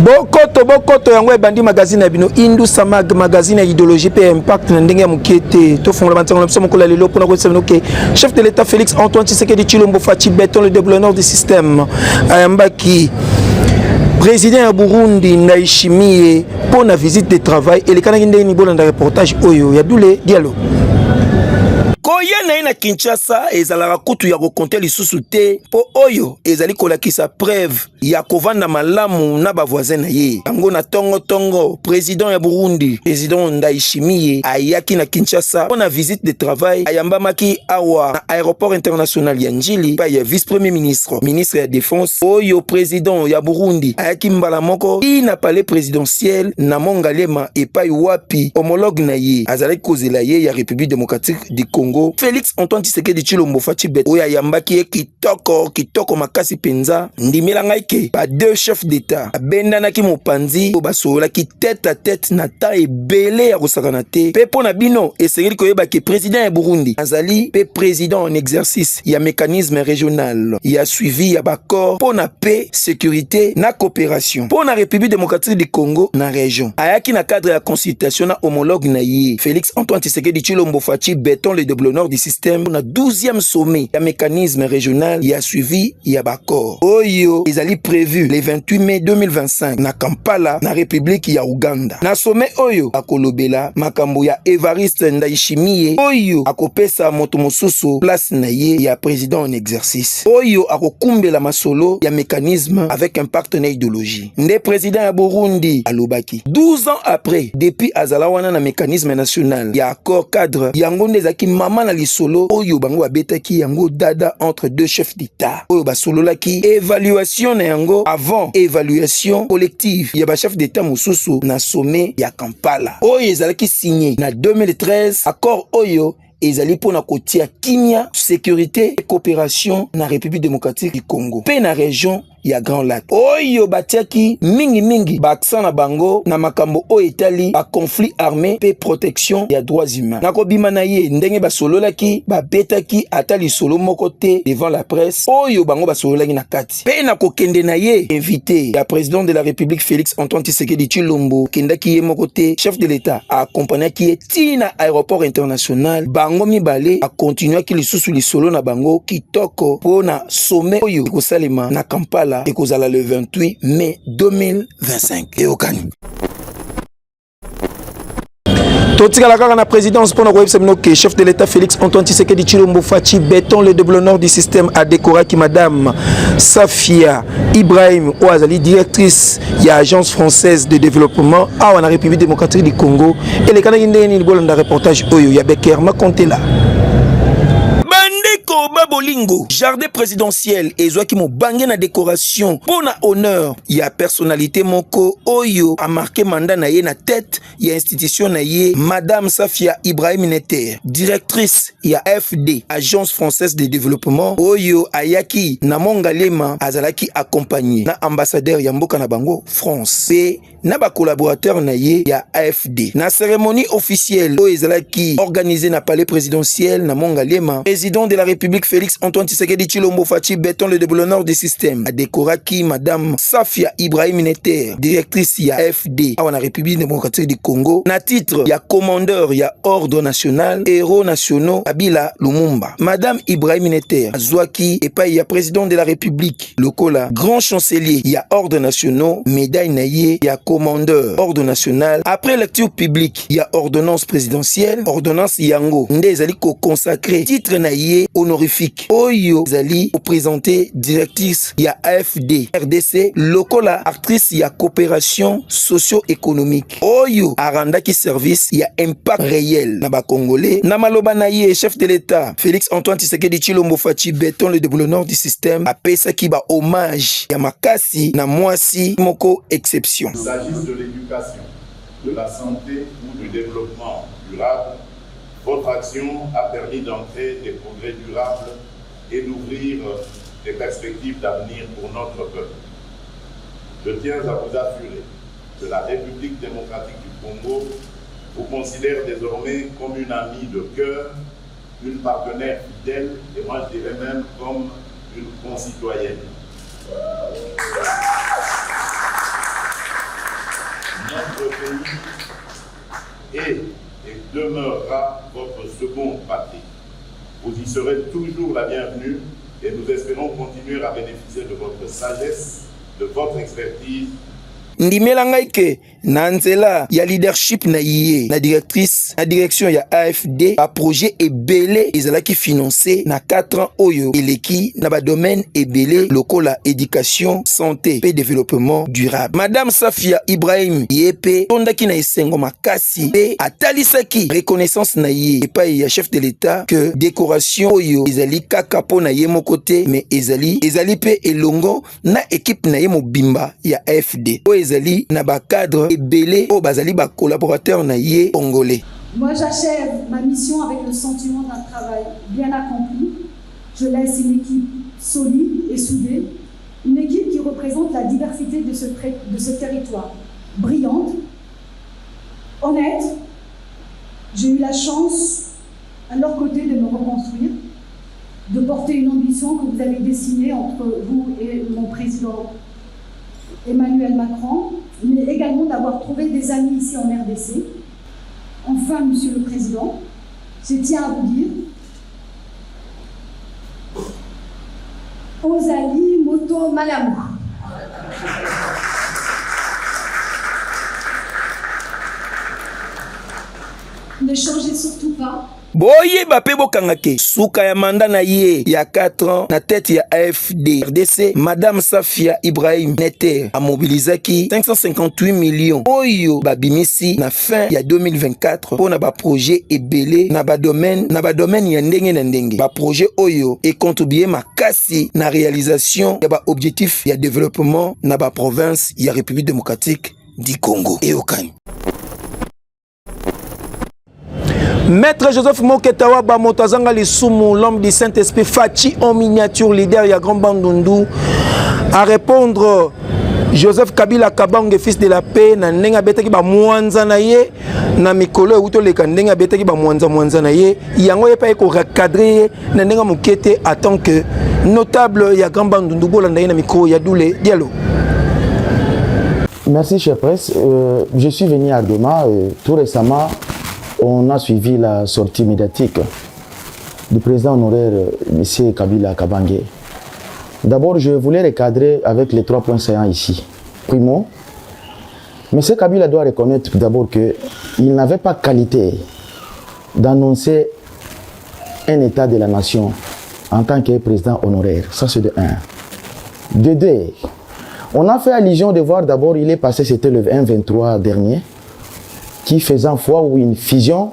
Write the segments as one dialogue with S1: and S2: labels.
S1: Bokoto yango ebandi magazine ya bino Indu Samag magazine ya idéologie pe impact na ndenge ya mukete to fongola bantango na biso kola lelo pona ko tsebino ke chef de l'état Félix Antoine Tshisekedi Tshilombo Fachi béton le déblonneur du système ayambaki président ya Burundi Ndayishimiye pour na visite de travail et le kanaki ndeni bolanda reportage oyo ya dule dialogue koyena ina Kinshasa ezalaka kutu ya kokonte lisusu te po oyo ezali kolakisa preuve ya kovanda malamu na bavoisin na ye yango na tongo président ya Burundi président Ndayishimiye ayaki na Kinshasa pour na visite de travail ayambamaki awa na aéroport international ya Njili pa ya vice premier ministre ya défense oyo président ya Burundi ayaki mbala moko ina palais présidentiel na Mongalema epai wapi homologue na ye azali kozela ye ya République démocratique du Congo Félix Antoine Tshisekedi Tshilombo Fachi béton oya yambaki kitoko makasi penza ndimela ngaike ba deux chefs d'état abendanaki mopanzi o basolaki tête à tête na ta ebele ya kosakana te pe pona bino esengeli koyeba ke président ya Burundi azali pe président en exercice ya mécanisme régional ya suivi ya baccord pona paix sécurité na coopération pona République démocratique du Congo na région ayaki na cadre ya consultation na homologue na ye Félix Antoine Tshisekedi Tshilombo Fachi béton le déblonneur du système na 12e sommet ya mécanisme régional ya suivi ya baccord oyo ezali prévu le 28 mai 2025 na Kampala na République ya Uganda na sommet oyo akolobela makambo ya Evariste Ndayishimiye oyo akopesa moto mosusu place na ye ya président en exercice oyo akokumbela masolo ya mécanisme avec un partenaire idéologie nde président ya Burundi alobaki 12 ans après depuis azala wana na mécanisme national ya accord cadre yango ndezaki mama na lisolo oyo bango babetaki yango dada entre deux chefs d'état oyo basololaki évaluation na yango avant évaluation collective ya ba chef d'état mosusu na sommet ya Kampala oyo ezalaki signé na 2013 accord oyo ezali pona kotia kimia sécurité et coopération na République démocratique du Congo pe na région ya Grand Lac oyo batiaki mingi baksa na bango na makambo o etali ba conflit armé pe protection ya droits humains nakobima na ye ndenge basololaki babetaki atali solo moko te devant la presse oyo bango basololaki na kati pe na kokende na ye invité ya président de la République Félix Antoine Tshisekedi Tshilombo kendaki ye moko te chef de l'état accompagnaki ye tina aéroport international bango mibale a continuer ki lisusu lisolo na bango kitoko pona sommet oyo kosalema na Kampala et kozala le 28 mai 2025 et okani totikala kaka na présidence pour na que chef de l'état Félix Antoine Tshisekedi Tshilombo Fachi béton le déblonneur du système a décoré madame Safia Ibrahim Ouazali directrice ya agence française de développement à la République démocratique du Congo et les Canadiens ni bolanda reportage oyo ya Becker Makontela Babolingo, jardin présidentiel et Zoaki mo bangé na décoration pour na honneur ya personnalité moko oyo a marqué mandat na ye na tête ya institution na ye madame Safia Ibrahim Neter directrice ya FD agence française de développement oyo ayaki na Mongalema azalaki accompagné na ambassadeur ya mboka na bango France pe na ba collaborateur na ye ya AFD na cérémonie officielle oyo ezalaki organisée na palais présidentiel na Mongalema président de la République Félix Antoine Tshisekedi Tshilombo Fachi béton le déblonneur du système a décoraki madame Safia Ibrahim Neter directrice ya FD à la République démocratique du Congo na titre ya commandeur ya ordre national héros nationaux Abila Lumumba madame Ibrahim Neter azwaki epai ya président de la République lokola grand chancelier ya ordre nationaux médaille naye ya commandeur ordre national après lecture publique ya ordonnance présidentielle ordonnance yango nde ezali ko consacré titre naye honorifique oyo zali présenté directrice ya AFD RDC lokola actrice ya coopération socio-économique oyo arandaki service ya impact réel na ba congolais na maloba na ye chef de l'état Félix Antoine Tshisekedi Tshilombo Fachi béton le déblonneur du système apesaki ba hommage ya makasi na mwasi moko exception.
S2: Il s'agisse de l'éducation, de la santé ou du développement durable, votre action a permis d'entrer des progrès durables et d'ouvrir des perspectives d'avenir pour notre peuple. Je tiens à vous assurer que la République démocratique du Congo vous considère désormais comme une amie de cœur, une partenaire fidèle et moi je dirais même comme une concitoyenne. notre pays est et demeurera votre seconde patrie. Vous y serez toujours la bienvenue et nous espérons continuer à bénéficier de votre sagesse, de votre expertise.
S1: Ndimela ngai ke na nzela ya leadership na yé na direction ya AFD ba projet ebele ezalaki financé na 4 ans oyo eleki na ba domaine ebele lokola éducation, santé pe développement durable. Madame Safia Ibrahim yepe tondaki na esengo makasi pe atalisaki reconnaissance na yé epai ya chef de l'État que décoration oyo ezali kaka po na ye mokote mais ezali pe elongo na équipe na ye mobimba ya AFD. Ezali na ba cadre ebele o bazali ba collaborateur na ye congolais.
S3: Moi j'achève ma mission avec le sentiment d'un travail bien accompli. Je laisse une équipe solide et soudée, une équipe qui représente la diversité de ce territoire, brillante, honnête. J'ai eu la chance à leur côté de me reconstruire, de porter une ambition que vous avez dessinée entre vous et mon président Emmanuel Macron, mais également d'avoir trouvé des amis ici en RDC. Enfin, Monsieur le Président, je tiens à vous dire, Ozali Moto Malamu. Ne changez surtout pas.
S1: Boye bape bokangake suka ya manda na ye ya 4 ans na tête ya AFD RDC. Madame Safia Ibrahim Neter a mobilisaki 558 millions oyo babimisi na fin ya 2024 pour na ba projet ebele na ba domaine ya ndenge na ndenge. Ba projet oyo e contribuer makasi na réalisation ya ba objectif ya développement na ba province ya République démocratique du Congo. Eokani Maître Joseph Moketawa Bamotazanga Lissumu, l'homme du Saint-Esprit, Fachi en miniature, leader ya Grand Bandundu, à répondre Joseph Kabila Kabange, fils de la paix, na nenga betaki ba mwanza na ye, na mikolo uto leka nenga betaki ba mwanza na ye, yango ye pa eko recadrer na nenga mukete en tant que notable ya Grand Bandundu bolanda ye na mikro ya Doulé Diallo.
S4: Merci cher presse, je suis venu à Doma tout récemment. On a suivi la sortie médiatique du président honoraire M. Kabila Kabange. D'abord, je voulais recadrer avec les 3 points saillants ici. Primo, M. Kabila doit reconnaître d'abord qu'il n'avait pas qualité d'annoncer un état de la nation en tant que président honoraire. Ça, c'est de 1. De 2, on a fait allusion de voir d'abord, il est passé, c'était le 1-23 dernier, qui faisant foi ou une fusion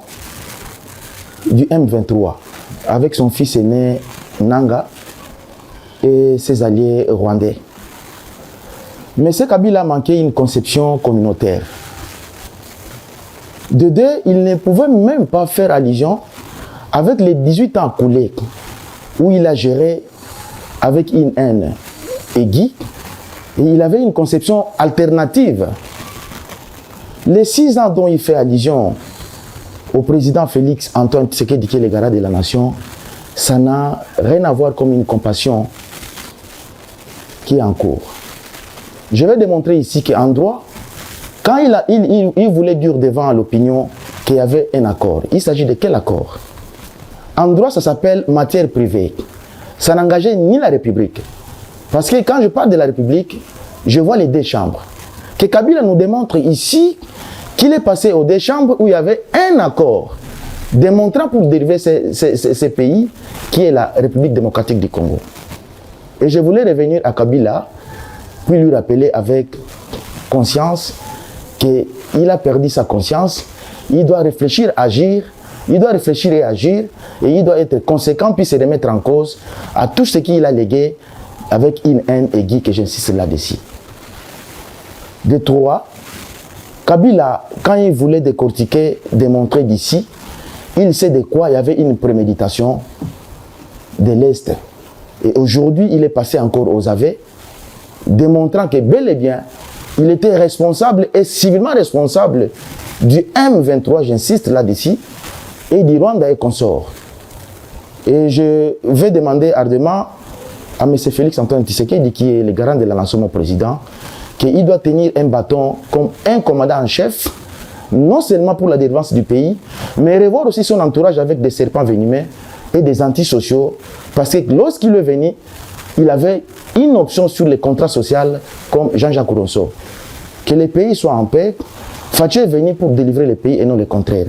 S4: du M23 avec son fils aîné Nanga et ses alliés rwandais. Mais ce Kabila a manqué une conception communautaire. De 2, il ne pouvait même pas faire allusion avec les 18 ans coulés où il a géré avec une haine aiguë et il avait une conception alternative. Les 6 ans dont il fait allusion au président Félix Antoine Tshisekedi, qui est le garant de la nation, ça n'a rien à voir comme une compassion qui est en cours. Je vais démontrer ici qu'en droit, quand il voulait dire devant l'opinion qu'il y avait un accord, il s'agit de quel accord? En droit, ça s'appelle matière privée. Ça n'engageait ni la République. Parce que quand je parle de la République, je vois les 2 chambres. Que Kabila nous démontre ici qu'il est passé aux 2 chambres où il y avait un accord démontrant pour dériver ces pays qui est la République démocratique du Congo. Et je voulais revenir à Kabila puis lui rappeler avec conscience qu'il a perdu sa conscience, il doit réfléchir, agir, il doit réfléchir et agir et il doit être conséquent puis se remettre en cause à tout ce qu'il a légué avec une haine aiguë que j'insiste là-dessus. De 3, Kabila, quand il voulait décortiquer, démontrer d'ici, il sait de quoi il y avait une préméditation de l'Est. Et aujourd'hui, il est passé encore aux aveux, démontrant que bel et bien, il était responsable et civilement responsable du M23, j'insiste là-dessus, et du Rwanda et consorts. Et je vais demander ardemment à M. Félix Antoine Tshisekedi, qui est le garant de la nation, mon président, qu'il doit tenir un bâton comme un commandant en chef, non seulement pour la défense du pays, mais revoir aussi son entourage avec des serpents venimeux et des antisociaux, parce que lorsqu'il est venu, il avait une option sur les contrats sociaux comme Jean-Jacques Rousseau. Que les pays soient en paix, Fathi est venu pour délivrer le pays et non le contraire.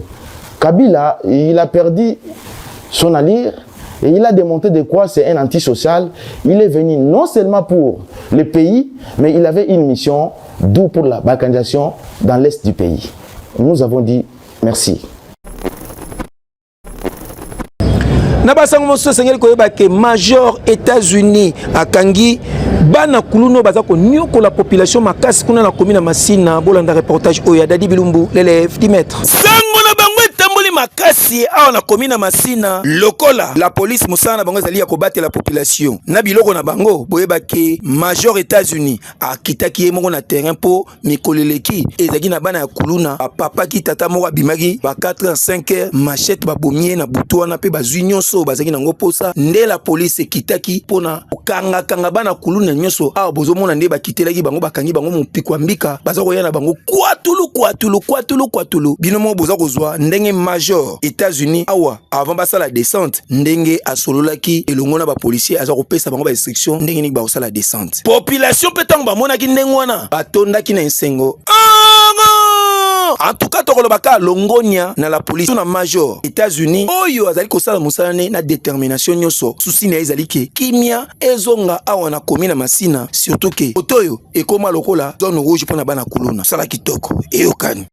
S4: Kabila, il a perdu son allure et il a démontré de quoi c'est un antisocial. Il est venu non seulement pour le pays, mais il avait une mission, d'où pour la balkanisation dans l'est du pays. Nous avons dit merci.
S1: Nabasango moso sengeli koyeba ke major États-Unis akangi bana kuluno bazako nyoko la population makasi kuna na commune Masina bolanda reportage oya Dadi Bilumbu l'élève 10 mètres. Sango na bango etamboli makasi awa na commune Masina lokola la police musana na bango zali ya kobatela la population na biloko na bango boyeba ke major États-Unis akitaki moko na terrain po mikoleleki ezaki na bana ya kuluna papa ki tata moko bimaki ba 4 à 5 heures machette ba bomie na butu na pe ba nyonso bazaki nango posa nde la police kitaki pona kanga bana kuluna nyonso awa bozomona nde bakitelaki bango bakangi bango mopikwa mbika baza koya na bango kwatulu bino mo boza kozwa ndenge major États-Unis awa avant basala descente ndenge asololaki elongo na ba policier aza kopesa bango ba instruction ndenge ni ba osala descente population petango bamonaki ndenge wana batondaki na ensengo. En tout cas, tokoloba longonia na la police na major États-Unis oyo azali kosala musalane na détermination nyoso susi na ezali ke kimia ezonga awa na commune Masina surtout ke otoyo ekoma lokola zone rouge pona bana kuluna sala kitoko eyokani.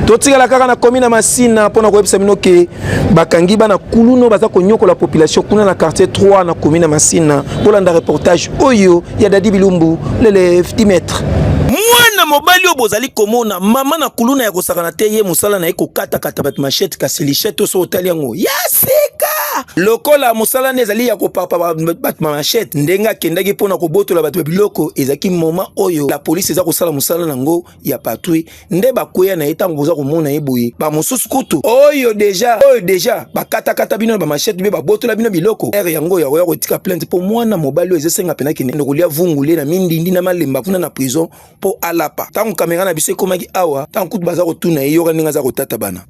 S1: Totikala kaka na commune Masina pona koyebisa bino ke bakangi bana kuluno baza konyoko la population kuna na quartier 3 na commune Masina bolanda reportage oyo ya Dadi Bilumbu l'élève 10 mètres. Mwana mobali obozali komona mama na kuluna ya kosakana te ye musala na eko kata bat machette kasilichette so otali yango yaseka lokola musala nezali ya kopapa bat machette ndenga kendaki pona kobotola bat biloko ezaki moma oyo la police eza kosala musala nango ya patrouille nde bakoya na etango boza komona eboye ba mususu kutu oyo deja bakata bino ba machette be babotola bino biloko ere yango ya kotika plainte po mwana mobali ezesenga pena kende kolia vungule na mindindi na malemba kuna na prison po alapa tango kamera na biso ekomaki awa tango kutu baza kotuna yoka ndenge aza kotata bana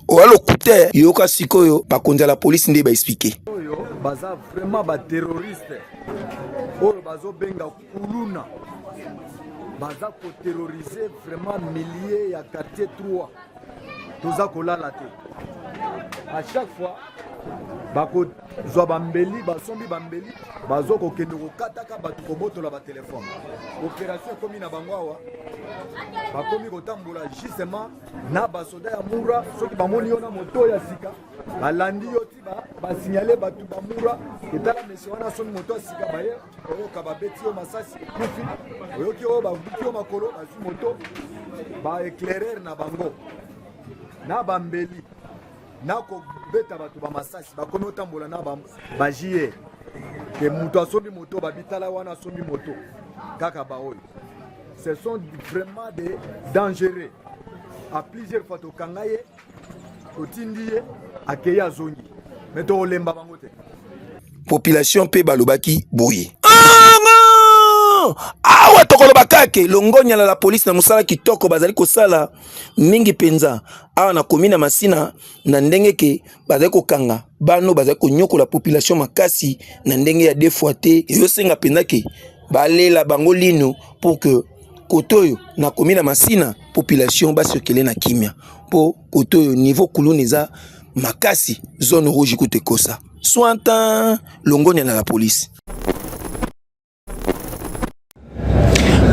S1: oalo kute yoka sikoyo bakonza la police nde ba expliquer
S5: oyo baza vraiment ba terroriste oyo bazo benga kuluna baza ko terroriser vraiment milliers ya quartier 3 toza kolala te à chaque fois bako zwa bambeli basombi bambeli bazo kokende kokataka bato kobotola ba telefone opération ekomi na bango awa bakomi kotambola justement na basoda ya mura soki bamoni yo na moto ya sika balandi yo ti basignale bato bamura etala mesi wana soki moto ya sika baye oyoka babeti yo masasi kufi oyoki oyo babuki yo makolo bazwi moto baéclaireur na bango na bambeli nako beta bato ba masasi bakomi otambola na ba JR ke muto asombi moto babitala wana asombi moto kaka baoyo ce sont vraiment des dangereux à plusieurs fois tokangaye otindiye akeye azongi mais to olemba bango te
S1: population pe balobaki boye awa tokoloba kake longonya la police na musala kitoko bazali kosala mingi penza awa na commune Masina na ndenge ke bazali kokanga bano bazali konyoko la population makasi na ndenge ya defoite yo senga penza ke balela bango lino pour que kotoyo na commune Masina population ba circuler na kimia po kotoyo niveau kuluneza makasi zone rouge kutekosa sointant longonya na la police.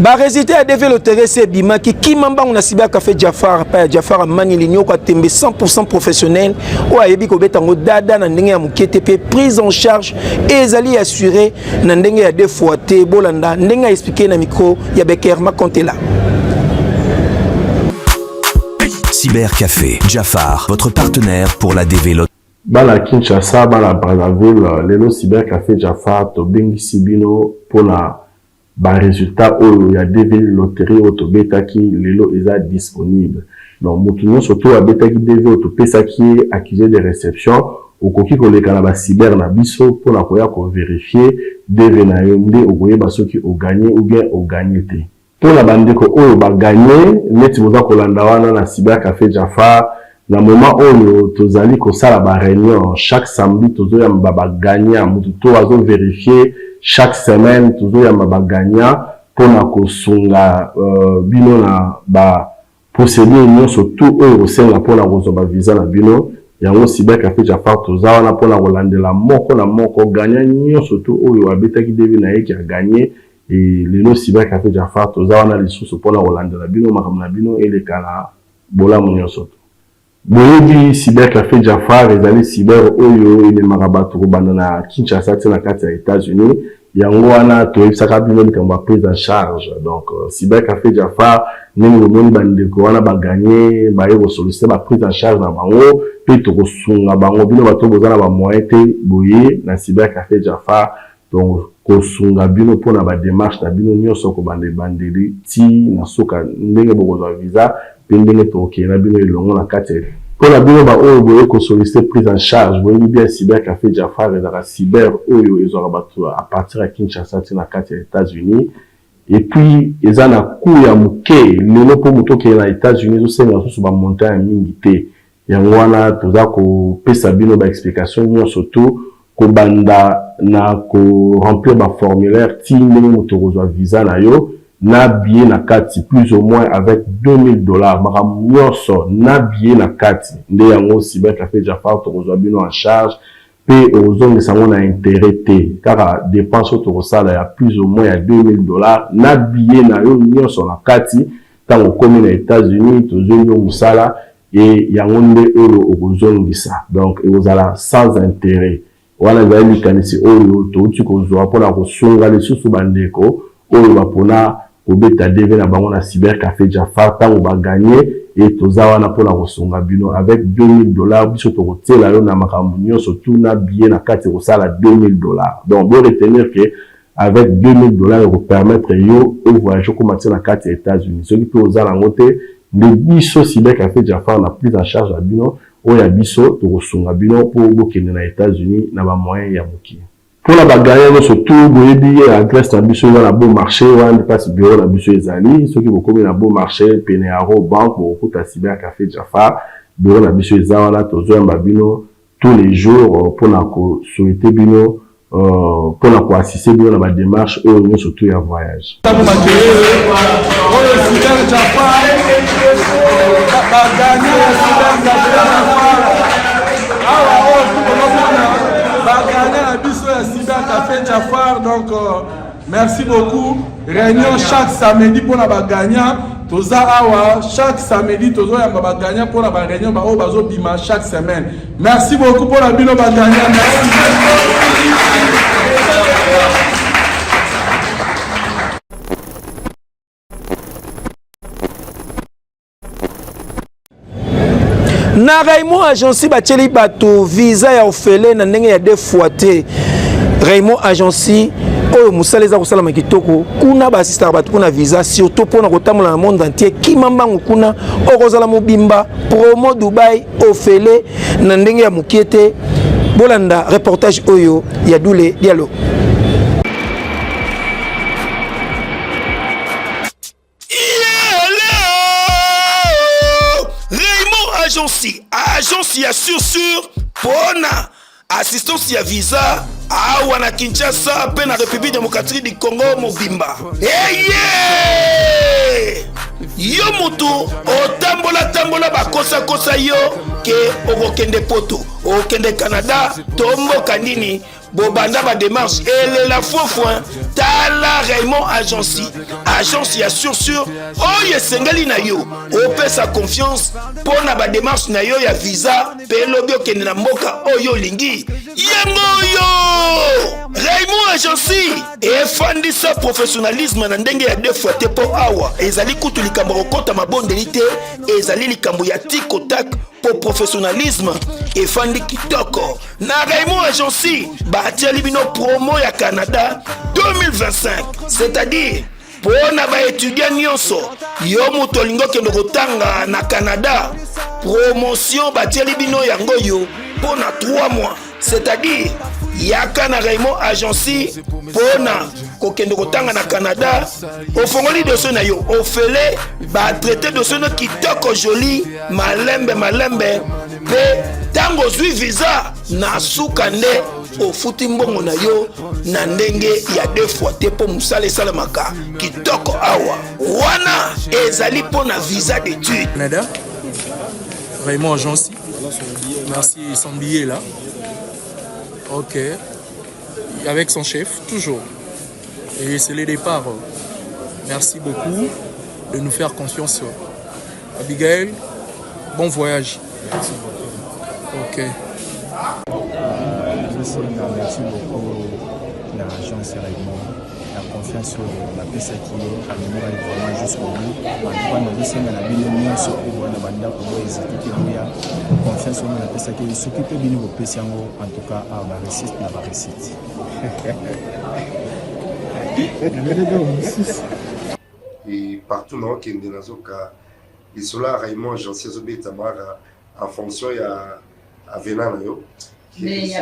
S1: Ba résidé à développer le terrain bima qui kimamba on a sibia café Jafar pa Jafar mani linyo kwa tembe 100% professionnel o ayebi ko betango dada na ndenge ya mukete pe prise en charge ezali assuré na ndenge ya defoite bolanda ndenge expliquer na micro ya Becker Makontela.
S6: Cybercafé Jafar, votre partenaire pour la développer.
S7: Bala Kinshasa, Bala Brazzaville, Lelo Cybercafé Jafar, Tobengi Sibino pour la ba résultat où il y a des villes loterie auto beta qui lelo est disponible. Donc mutuno surtout à beta qui devait auto pesa qui accusé de réception okoki koleka na ba cyber na biso pona koya ko vérifier DV na yo nde okoyeba soki o gagné ou bien o gagné te. Pona bandeko oyo ba gagné neti boza kolanda wana na Cyber Café Jafar na moment oyo tozali kosala ba réunion chaque samedi tozoyamba ba gagnant mutu to azo vérifier chaque semaine tozoyamba ba gagnant pona kosunga bino na ba procédure nyonso tout oyo osenga pona kozwa visa na bino yango Cyber Café Jafar toza wana pona kolandela moko na moko gagnant nyonso tout oyo abetaki devi na ye ki a gagné et lelo Cyber Café Jafar toza wana lisusu pona kolandela bino makambo na bino elekala bolamu nyonso. Boyebi Cyber Café Jafar ezali cyber oyo elemaka bato kobanda na Kinshasa te na kati ya États-Unis yango wana toyebisaka bino likambo ya prise en charge. Donc Cyber Café Jafar ndenge bomoni bandeko wana baganye baye kosollicite ba prise en charge na bango mpe tokosunga bango bino bato boza na bamoyen te boye na Cyber Café Jafar. Donc kosunga bino mpona badémarche na bino nyonso kobanda ebandeli ti na soka ndenge bokozwa visa mpe ndenge tokokende na bino elongo na kati mpona bino baoyo boye kosollicite prise en charge boyebi bien Cyber Café Jafar ezalaka cyber oyo ezwaka bato à partir ya Kinshasa ti na kati ya États-Unis et puis eza na coût ya moke lelo mpo moto okende na États-Unis ezosenga susu bamontant ya mingi te yango wana toza kopesa bino baexplication nyonso to kobanda na ko remplir ba formulaire ti ndenge moto kozwa visa na yo na billet na kati plus ou moins avec $2000 makambo nyonso na billet na kati nde yango Cyber Café Jafar tokozwa bino en charge pe ozongisa ngo na intérêt te kaka dépense tokosala ya plus ou moins ya $2000 na billet na yo nyonso na kati ntango okomi na États-Unis tozwi yo mosala e yango nde oyo okozongisa donc ekozala sans intérêt wana ezali likanisi oyo touti kozwa mpona kosunga lisusu bandeko oyo bapona kobeta DV na bango na Cyber Café Jafar ntango baganye e toza wana mpona kosunga bino avec $2000 biso tokotiela yo na makambo nyonso tu na billet na kati kosala $2000. Donc bo retenir que avec $2000 ekopermettre yo ovoyage komatia na kati ya États-Unis soki mpe oza nango te nde biso Cyber Café Jafar na prise en charge ya bino oya biso tokosunga bino po bokende na États-Unis na ba moyen ya moki. Pour la bagarre nyonso tout boyebi adresse na biso eza na Bon Marché wana place bureau na biso ezali soki bokomi na Bon Marché pene ya Bank bokuta Cyber Café Jafar bureau na biso eza wana tozoyamba bino tous les jours pona ko souhaiter bino pona ko assister bino na ba démarche oyo nyonso tout ya voyage.
S8: Cyber Café Jafar, donc merci beaucoup. Réunion chaque samedi pour la gagnant. Toza awa chaque samedi tozo ya ba gagnant pour la réunion ba o bazo bima chaque semaine. Merci beaucoup pour la bino ba gagnant.
S1: Na Raymond Agency batieli bato visa ya ofele na ndenge ya deux fois te. Raymond Agency oyo musala eza kosala makitoko kuna ba assistant bato kuna visa surtout pona kotambola na monde entier kimambango kuna okozala mobimba promo Dubai ofele na ndenge ya mukiete bolanda reportage oyo ya Dule Diallo. Agence ya sur pona assistance ya visa awa na Kinshasa pe na République démocratique du Congo mobimba. Yo mutu otambola bakosa yo ke okokende poto okende Canada tomboka nini bobanda ba démarche et la fofouin tala Raymond agence ya sur oye sengali na yo opesa confiance pona ba démarche na yo ya visa pe lobi okende na mboka oyo lingi yango yo Raymond agence efandisa professionnalisme na ndenge ya deux fois te po awa ezali kutu likambo kokota mabondeli te ezali likambo ya tikotak pour professionnalisme et fandi kitoko na Raymond Agency batieli bino promo ya Canada 2025 c'est-à-dire pour na ba étudiant nyonso yo moto lingo kendo kotanga na Canada promotion batieli bino yango yo pendant 3 mois. C'est-à-dire, yaka na Raymond Agency pona kokendo kotanga na Canada, ofongoli dossier na yo, ofele ba traité dossier no kitoko joli, malembe pe tango zui visa na sukande ofuti mbongo na yo na ndenge ya 2 fois te po musale salamaka kitoko awa wana ezali pona visa d'étude.
S8: Canada, Raymond Agency, merci, son billet là. Ok, avec son chef, toujours. Et c'est le départ. Merci beaucoup de nous faire confiance. Abigail, bon voyage. Merci beaucoup. Ok.
S9: Merci beaucoup l'agence Raymond, la confiance sur la PSA qui est à l'humour vraiment jusqu'au bout. En tout cas, nous sommes à la bille sur la bande pour exécuter la confiance sur la PSA qui s'occupe de nous au PSA en tout cas à la réussite.
S10: Et partout dans le Nazoka, et cela Raymond, j'en sais en fonction il y a Vénan.
S11: Mais il n'y a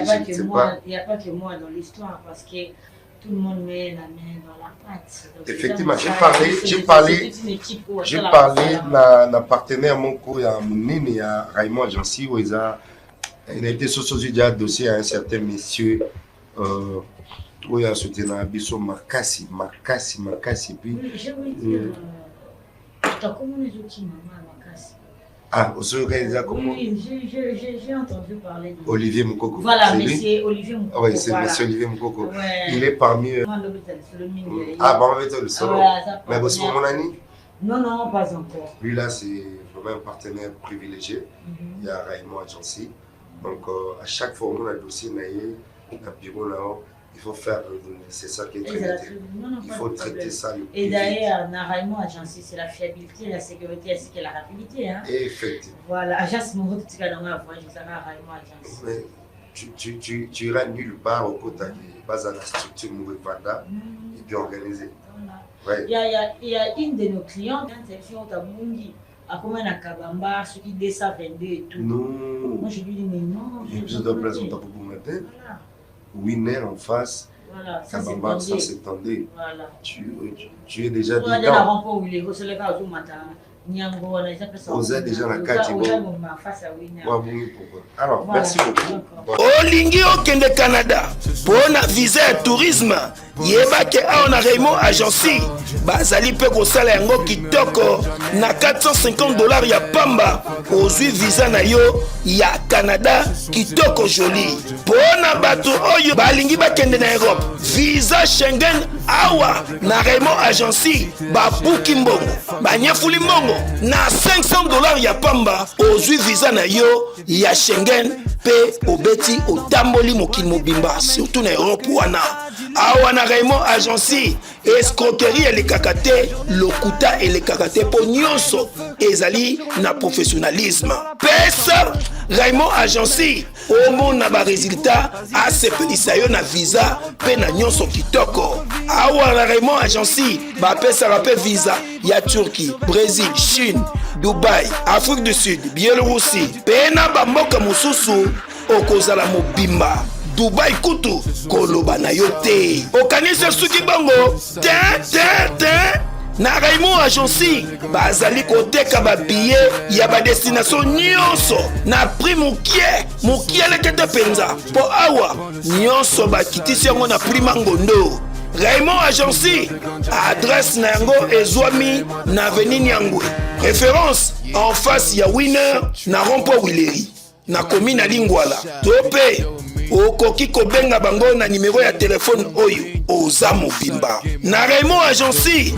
S11: pas que moi dans l'histoire parce que tout le monde met la main dans la pâte. Donc,
S10: effectivement, j'ai parlé d'un partenaire mon cours, il y a Mounine, il y a Raymond Agency où il a été sociologique à dossier à un certain monsieur où il a soutenu un biseau Makassi puis.
S11: Je veux dire, comment les outils maman Makassi.
S10: Ah, au secrétaire comment?
S11: Oui, j'ai entendu parler de
S10: Olivier Moukoko.
S11: Voilà, monsieur Olivier Moukoko.
S10: Oui, c'est monsieur Olivier Moukoko.
S11: Ouais.
S10: Il est parmi eux. Ah, bon, on va être le seul. Mais vous êtes mon ami?
S11: Non, pas encore.
S10: Lui là, c'est vraiment un partenaire privilégié. Il y a Raymond Agency. Donc, à chaque fois, on a un dossier, un bureau là-haut. Il faut faire c'est ça qui est très intéressant. Il faut traiter ça.
S11: Et d'ailleurs, Raymond Agency, c'est la fiabilité, la sécurité ainsi que la rapidité. Hein?
S10: Effectivement.
S11: Voilà, Agence Mourou, tu vas dans la voie, je sais pas, Raymond Agency.
S10: Mais tu iras nulle part au côté qui base à la structure Mourou Vanda et puis organisée.
S11: Voilà. Ouais. Il y a une de nos clientes, elle fait un tabundi. À combien à Kabamba, ce qui 222 et tout.
S10: Non.
S11: Moi, je lui dis, mais non.
S10: Il y a plus de place pour matin. Winner en face,
S11: voilà,
S10: Kabamba 170.
S11: Voilà.
S10: Tu es déjà dedans. Vous êtes déjà dans la catégorie. Alors, merci beaucoup.
S1: Olingi okende Canada pona visa ya tourisme yebake awa na Raymond Agency bazali pe kosala yango kitoko na $450 ya pamba ozwi visa na yo ya Canada kitoko joli pona bato oyo balingi bakende na Europe visa Schengen awa na Raymond Agency babuki mbongo banyafuli mbongo na $500 ya pamba ozwi visa na yo ya Schengen pe obeti otamboli mokili mobimba surtout na Europe wana awa na Raymond Agency escroquerie elekaka te lokuta elekaka te po nyonso ezali na professionnalisme pesa Raymond Agency omona ba résultat asepelisa yo na visa pe na nyonso kitoko awa na Raymond Agency bapesaka pe visa ya Turquie, Brésil, Chine, Dubaï, Afrique du Sud, Biélorussie pe na bamboka mosusu okozala mobimba Dubaï kutu koloba na yo te okanisa suki bango te na Raymond Agency bazali koteka ba billet ya ba destination nyonso na prix mukie lekete penza po awa nyonso bakitisi yango na prix mangondo Raymond Agency adresse na yango ezwami na avenue Nyangwe référence en face ya Winner na rond-point Wileri na commune Lingwala tope okoki kobenga bango na numéro ya telefone oyo oza mobimba na Raymond Agency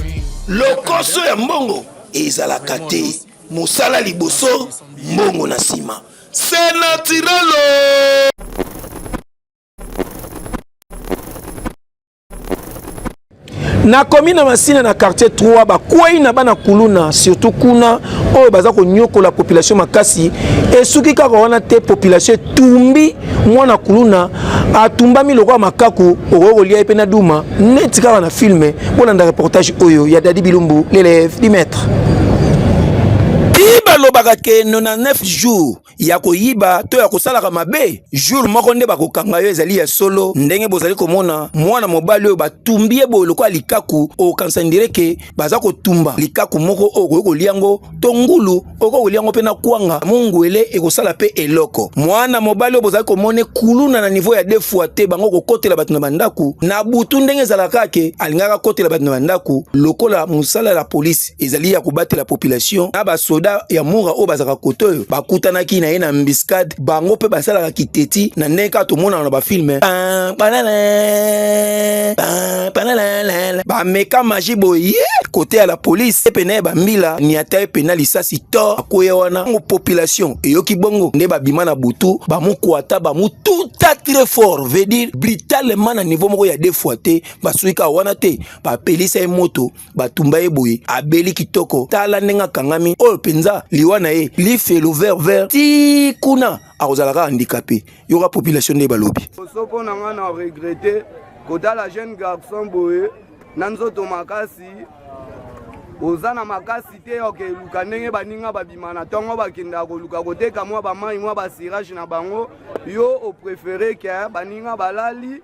S1: lokoso ya mbongo ezalaka te mosala liboso mbongo na nsima c'est naturel. na commune na Masina na quartier 3 bakwei na bana kuluna surtout kuna oyo baza konyokola population makasi esuki kaka wana te population tumbi mwana kuluna atumbami lokwa makaku okokolia epe na duma neti kaka na filme bolanda reportage oyo ya Dadi Bilumbu l'élève du maître Iba balobaka ke 99 jours ya koyiba to ya kosalaka mabe jour moko nde bakokanga yo ezali ya solo ndenge bozali komona mwana mobali oyo batumbi ye boye lokola likaku okanisa ndire ke baza kotumba likaku moko oyo koyi koliango to ngulu oko koliango mpe na kwanga mongwele ekosala mpe eloko mwana mobali oyo bozali komone kuluna na niveau ya 2 fois te bango kokotela bato na bandaku na butu ndenge ezalaka ke alingaka kotela bato na bandaku lokola mosala la police ezali ya kobatela population na basoda ya mura oyo bazalaka kote oyo bakutanaki na ye na mbiskade bango mpe basalaka kiteti na ndenge kaka tomonana na bafilme bameka magi boye kote ya la police epena ye bambila ni ata epena lisasi to akoya wana ngo population eyoki bongo nde babima na butu bamukwata bamututa très fort veut dire brutalement na niveau moko ya 2 fois te basuika wana te bapelisa ye moto batumba ye boye abeli kitoko tala ndenge akangami oyo mpenza liwa na ye lifelo vert ti kuna akozalaka handicapé yoka population nde balobi
S12: sopo na nga na regrete kotala jeune garçon boye na nzoto makasi oza na makasi te okeluka ndenge baninga babima na ntongo bakendaka koluka koteka mwa bamai mwa basirage na bango yo oprefere ke baninga balali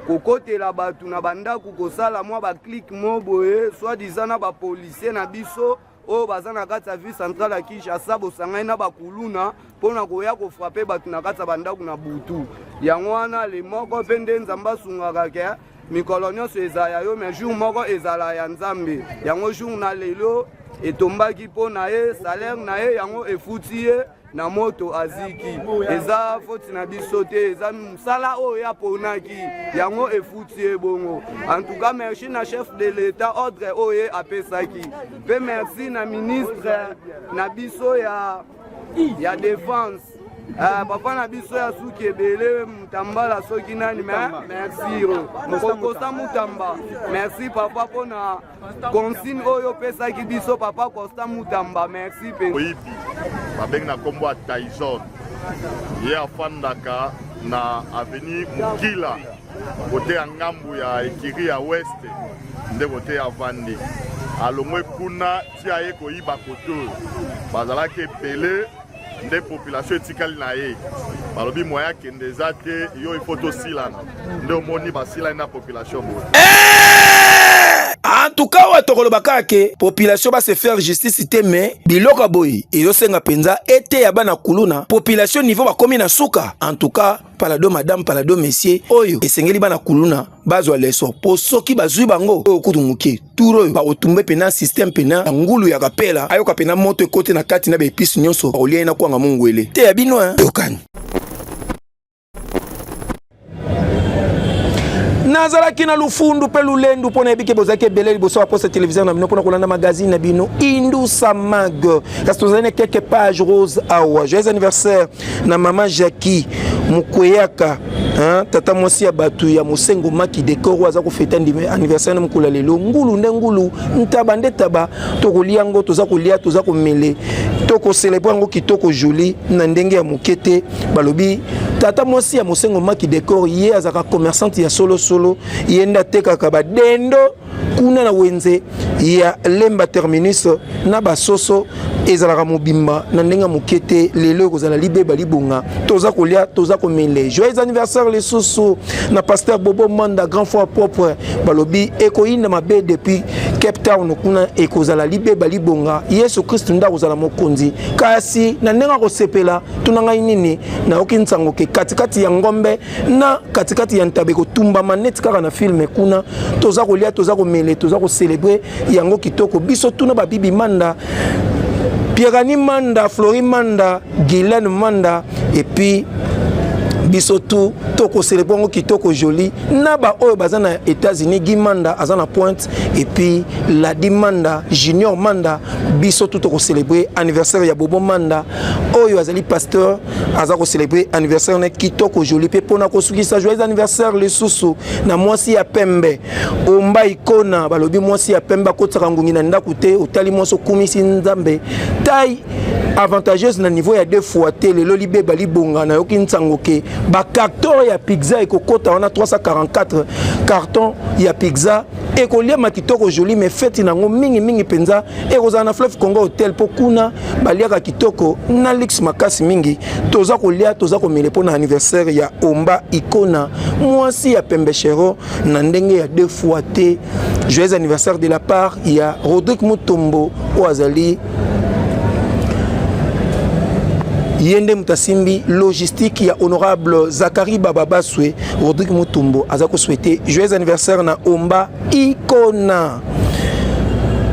S12: kokotela bato na bandako kosala mwa baklike mo boye soi-disant na bapolisier na biso oyo baza na kati ya ville centrale ya Kinshasa bosangai na bakuluna mpona koya kofrape bato na kati ya bandako na butu yango wana le moko mpe nde nzambe asungaka ke mikolo nyonso ezala ya yo me jour moko ezala ya nzambe yango jour na lelo etombaki mpo na ye salaire na ye yango efuti ye na moto aziki eza foti na biso te eza mosala oyo ya ponaki yango efuti ye bongo en tout cas merci na chef de l'état ordre oyo ye apesaki mpe merci na ministre na biso ya défense papa na biso ya suki ebele mutambala soki nani merci Costa Mutamba merci papa mpona consigne oyo pesaki biso papa Costa Mutamba merci
S13: oyibi babengi na kombo ya Tyson ye afandaka na avenue Mukila kote ya ngambu ya ekiri ya west nde kote ya vandi alongwe kuna tia ye koyiba kote oyo bazalaki ebele nde population etikali na ye balobi moya kende eza te yo ifo tosilana nde omoni basilani na population boye
S1: en tout cas watokoloba kake population ba se faire justice te mais biloko boy ezosenga penza ete ya bana kuluna population niveau bakomi na suka en tout cas palado madame palado messieurs oyo esengeli bana kuluna bazwa leso po soki bazwi bango oyo kutu muke turo ba otumbe pena système pena ngulu ya kapela ayoka pena moto ekote na kati na be épices nyonso olia na kwanga mungwele te ya bino yokani nazalaki na lufundu mpe lulendu mpona yebiki bozalaki ebele liboso baposta télévision na bino mpona kolanda magazine na bino Indusa Mag kasi tozali na quelques pages rose awa joyeux anniversaire na mama Jackie Mukweyaka tata mwasi ya batu ya Mosengo Maki Dekoro aza kofeta anniversaire na mukula lelo ngulu nde ngulu ntaba nde taba tokoliango toza kolia toza komele toko célébrer ngo kitoko joli na ndenge ya mokete balobi tata mwasi ya Mosengo Maki Dekoro ye azaka commerçante ya solo yenda tekaka badendo kuna na wenze ya lemba terminus na basoso ezalaka mobimba na ndenga mokete lelo kozala libeba libonga toza kolia toza komele joyeux anniversaire les soso na pasteur Bobo Manda grand foi propre balobi ekoyinda mabe depuis Cape Town kuna ekozala libeba libonga Yesu Kristo nda kozala mokonzi kasi na ndenga kosepela tunanga nini na okintsango ke katikati ya ngombe na katikati ya ntabe kotumba maneti kaka na filme kuna toza kolia toza komele toza ko célébrer yango kitoko biso tuna ba bibi Manda Pierani Manda, Flori Manda, Guylaine Manda, et puis bisotu toko célébrer kitoko joli naba oyo bazana États-Unis Guy Manda azana Pointe et puis Ladi Manda Junior Manda bisotu toko célébrer anniversaire ya Bobo Manda oyo azali pasteur azako célébrer anniversaire na kitoko joli pe pona ko sukisa joyeux anniversaire le susu na mwasi ya pembe omba ikona balobi mwasi ya pembe kotaka ngungi na ndaku te otali mwaso kumisi nzambe tai avantageuse na niveau ya 2 fois te lelo libe bali bonga na yoki ntsango ke ba carton ya pizza ekokota wana 344 carton ya pizza et kolia makitoko joli mais fête nango mingi penza et rozana fleuve Congo hotel pokuna baliaka kitoko na lix makasi mingi toza kolia toza komele pona anniversaire ya Omba Ikona mwasi ya Pembechero na ndenge ya 2 fois te. Joyeux anniversaire de la part ya Rodrigue Mutombo Oazali Yende Mutasimbi logistique ya honorable Zakari Bababaswe Rodrigue Mutombo azako souhaiter joyeux anniversaire na Omba Ikona.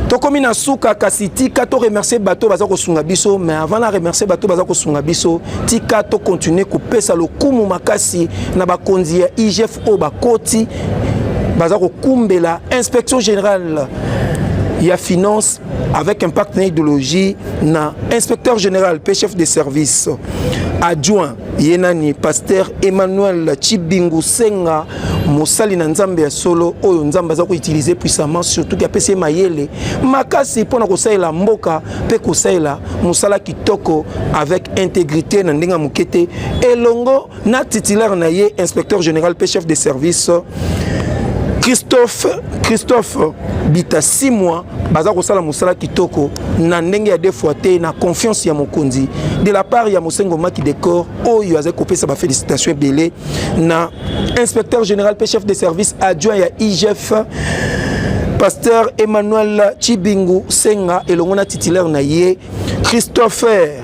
S1: Tokomi na suka kasiti kato remercier bato bazako sunga biso mais avant la remercier bato bazako sunga biso tika to continuer kopesa lokumu makasi na bakonzi ya IGF o bakoti bazako kumbela inspection générale ya finance avec impact na idéologie na inspecteur général pe chef de service adjoint yenani pasteur Emmanuel Chibingu Senga mosali na nzambe ya solo oyo nzambe azako utiliser puissamment surtout ya pese mayele makasi pona kosaila mboka pe kosaila musala kitoko avec intégrité na ndenga mukete elongo na titulaire na ye inspecteur général pe chef de service Christophe bita 6 mois baza kosala musala kitoko na ndenge ya 2 fois te na confiance ya mokonzi de la part ya Mosengo Maki Décor oyo aza kopesa ba félicitations belé na inspecteur général pe chef de service adjoint ya IGF pasteur Emmanuel Chibingu Senga elongo na titulaire na ye Christopher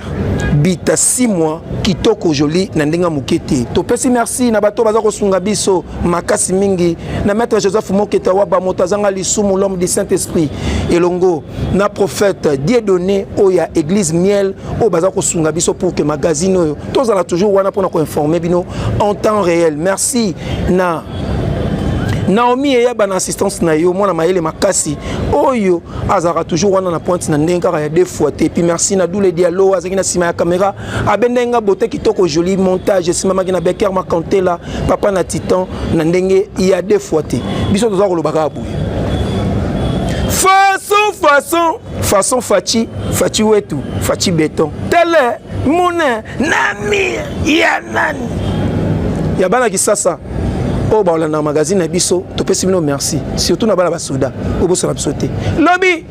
S1: bita 6 mois kitoko joli na ndenga mukete to pesi merci na bato baza kosunga biso makasi mingi na maître Joseph Moketa wa ba motazanga lisumu l'homme du Saint-Esprit elongo na prophète Dieudonné oya église miel o baza kosunga biso pour que magazine oyo tozala toujours wana pona ko informer bino en temps réel. Merci na Naomi et ban assistance na yo mona mayele makasi oyo azara toujours wana na pointe na ndenga ya 2 fois te puis merci na doule dialogue azaki na sima ya caméra abendenga beauté kitoko joli montage sima maki na Becker Makantela papa na Titan na ndenge ya 2 fois te biso toza ko lobaka abu façon fachi wetu fachi béton tele mona nami ya nani ya bana kisasa o ba na magazine na biso to pesi bino merci surtout na bana basoda o bo sala biso te lobby